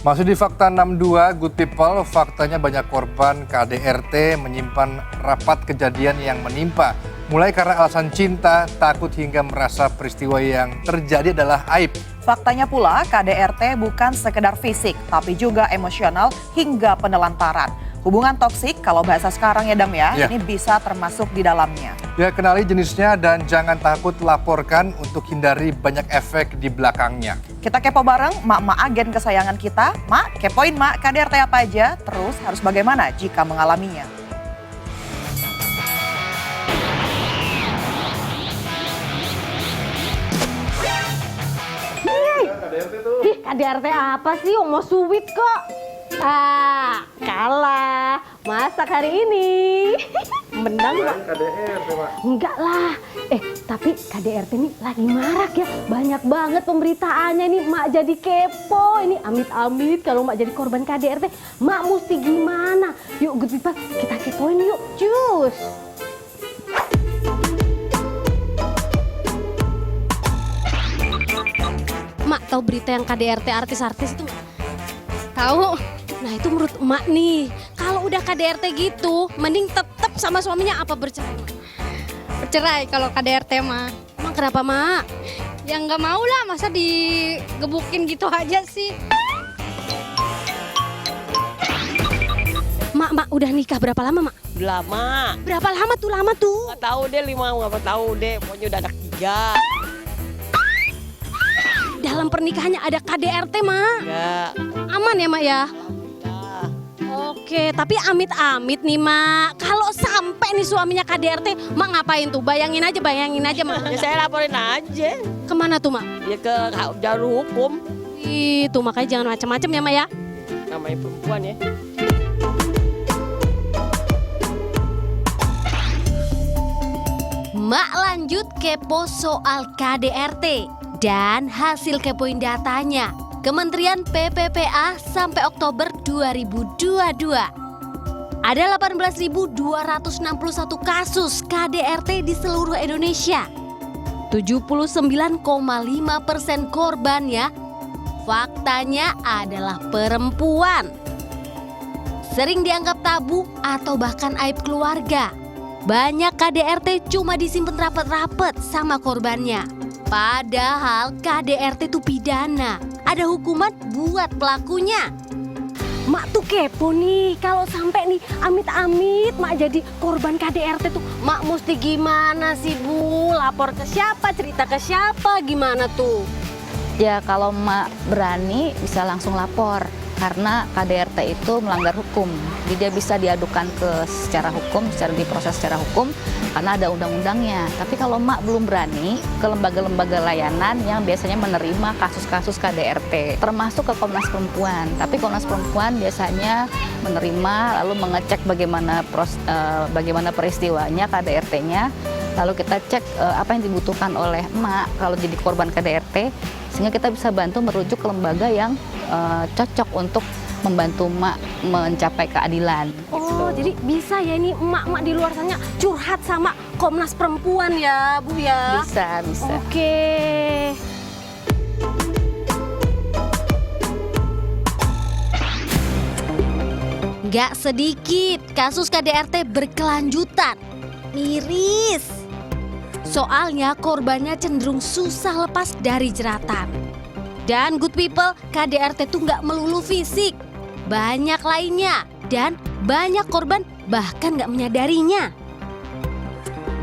Masih di Fakta 62, Good People, faktanya banyak korban KDRT menyimpan rapat kejadian yang menimpa. Mulai karena alasan cinta, takut hingga merasa peristiwa yang terjadi adalah aib. Faktanya pula KDRT bukan sekedar fisik, tapi juga emosional hingga penelantaran. Hubungan toksik, kalau bahasa sekarang ya Dam ya, ini bisa termasuk di dalamnya. Ya, kenali jenisnya dan jangan takut laporkan untuk hindari banyak efek di belakangnya. Kita kepo bareng mak-mak agen kesayangan kita. Mak, kepoin mak, KDRT apa aja, terus harus bagaimana jika mengalaminya. Ih, KDRT apa sih? Mau sweet kok. Ah, kalah. Masak hari ini. Menang, Pak. KDRT, Pak. Enggak lah. Tapi KDRT ini lagi marak ya. Banyak banget pemberitaannya nih. Mak jadi kepo. Ini amit-amit kalau mak jadi korban KDRT. Mak mesti gimana? Yuk, Good People, kita kepoin yuk. Cus. Mak tahu berita yang KDRT artis-artis itu? Tahu. Nah itu menurut emak nih, kalau udah KDRT gitu, mending tetap sama suaminya apa bercerai? Bercerai kalau KDRT mah. Emang kenapa mak? Ya nggak mau lah, masa digebukin gitu aja sih. Mak, udah nikah berapa lama mak? Lama. Berapa lama tuh? Nggak tahu deh 5, nggak tahu deh. Pokoknya udah anak 3. Dalam pernikahannya ada KDRT mak? Ya. Aman ya mak ya? Udah. Oke, tapi amit-amit nih mak. Kalau sampai nih suaminya KDRT, mak ngapain tuh? Bayangin aja mak. Ya saya laporin aja. Kemana tuh mak? Ya ke jalur hukum. Itu makanya jangan macam-macam ya mak ya. Namanya perempuan ya. Mak lanjut kepo soal KDRT dan hasil kepoin datanya Kementerian PPPA sampai Oktober 2022. Ada 18.261 kasus KDRT di seluruh Indonesia. 79,5% korbannya faktanya adalah perempuan. Sering dianggap tabu atau bahkan aib keluarga. Banyak KDRT cuma disimpan rapat-rapat sama korbannya. Padahal KDRT itu pidana. Ada hukuman buat pelakunya. Mak tuh kepo nih, kalau sampai nih amit-amit mak jadi korban KDRT tuh, mak mesti gimana sih Bu? Lapor ke siapa, cerita ke siapa, gimana tuh? Ya kalau mak berani bisa langsung lapor. Karena KDRT itu melanggar hukum, jadi dia bisa diadukan secara hukum, diproses secara hukum, karena ada undang-undangnya. Tapi kalau mak belum berani, ke lembaga-lembaga layanan yang biasanya menerima kasus-kasus KDRT, termasuk ke Komnas Perempuan. Tapi Komnas Perempuan biasanya menerima, lalu mengecek bagaimana peristiwanya, KDRT-nya, lalu kita cek apa yang dibutuhkan oleh emak kalau jadi korban KDRT, sehingga kita bisa bantu merujuk ke lembaga yang cocok untuk membantu emak mencapai keadilan. Oh, jadi bisa ya ini emak-emak di luar sana curhat sama Komnas Perempuan ya, Bu ya? Bisa. Oke. Nggak sedikit kasus KDRT berkelanjutan. Miris. Soalnya korbannya cenderung susah lepas dari jeratan. Dan Good People, KDRT tuh nggak melulu fisik. Banyak lainnya. Dan banyak korban bahkan nggak menyadarinya.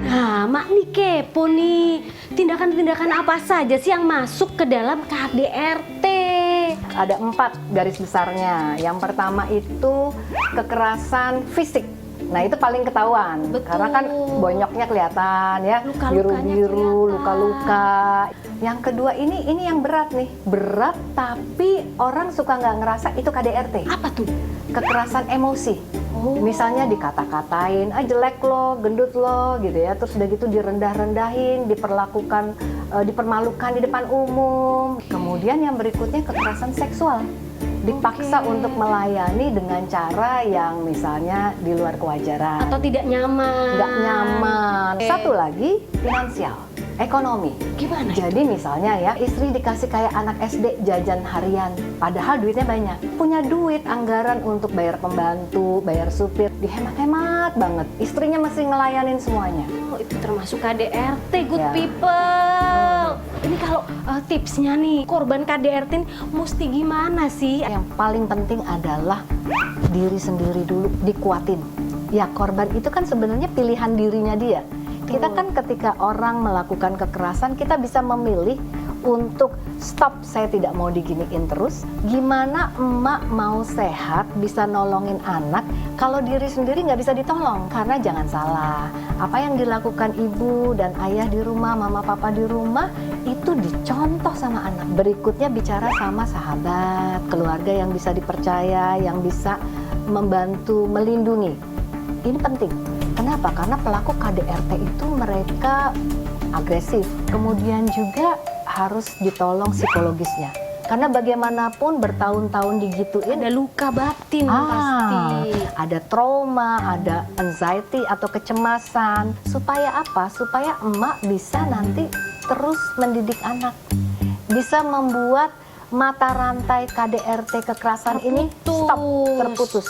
Nah, mak nih kepo nih. Tindakan-tindakan apa saja sih yang masuk ke dalam KDRT? Ada 4 garis besarnya. Yang pertama itu kekerasan fisik. Nah itu paling ketahuan. Betul. Karena kan bonyoknya kelihatan ya, biru-biru, luka-luka. Yang kedua ini yang berat nih, berat tapi orang suka nggak ngerasa itu KDRT. Apa tuh? Kekerasan emosi. Misalnya dikata-katain, jelek lo, gendut lo gitu ya. Terus udah gitu direndah-rendahin, dipermalukan di depan umum. Kemudian yang berikutnya kekerasan seksual. Dipaksa untuk melayani dengan cara yang misalnya di luar kewajaran. Atau tidak nyaman. Nggak nyaman. Satu lagi, finansial. ekonomi. Gimana? Jadi misalnya ya, istri dikasih kayak anak SD jajan harian, padahal duitnya banyak. Punya duit anggaran untuk bayar pembantu, bayar supir, dihemat-hemat banget. Istrinya mesti ngelayanin semuanya. Oh, itu termasuk KDRT, good people. Ini kalau tipsnya nih, korban KDRT mesti gimana sih? Yang paling penting adalah diri sendiri dulu, dikuatin. Ya, korban itu kan sebenarnya pilihan dirinya dia. Kita kan ketika orang melakukan kekerasan, kita bisa memilih untuk stop, saya tidak mau diginiin terus. Gimana emak mau sehat, bisa nolongin anak, kalau diri sendiri nggak bisa ditolong? Karena jangan salah, apa yang dilakukan ibu dan ayah di rumah, mama papa di rumah, itu dicontoh sama anak. Berikutnya bicara sama sahabat, keluarga yang bisa dipercaya, yang bisa membantu, melindungi. Ini penting. Kenapa? Karena pelaku KDRT itu mereka agresif. Kemudian juga harus ditolong psikologisnya. Karena bagaimanapun bertahun-tahun digituin, Ada luka batin pasti. ada trauma, ada anxiety atau kecemasan. Supaya apa? Supaya emak bisa nanti terus mendidik anak. Bisa membuat mata rantai KDRT kekerasan ini stop, terputus.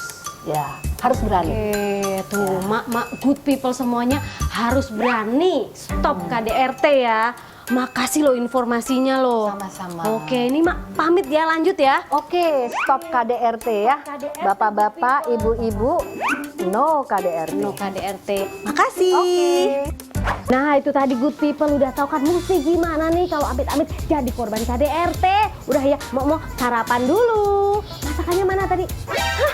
Ya, harus berani. Oke, tuh mak good people semuanya harus berani stop KDRT ya. Makasih lo informasinya lo. Sama-sama. Oke, ini mak pamit ya, lanjut ya. Oke, stop KDRT ya. Bapak-bapak, ibu-ibu, no KDRT. No KDRT. Makasih. Oke. Nah, itu tadi good people udah tahu kan mesti gimana nih kalau amit-amit jadi korban KDRT. Udah ya, mau sarapan dulu. Masakannya mana tadi? Hah,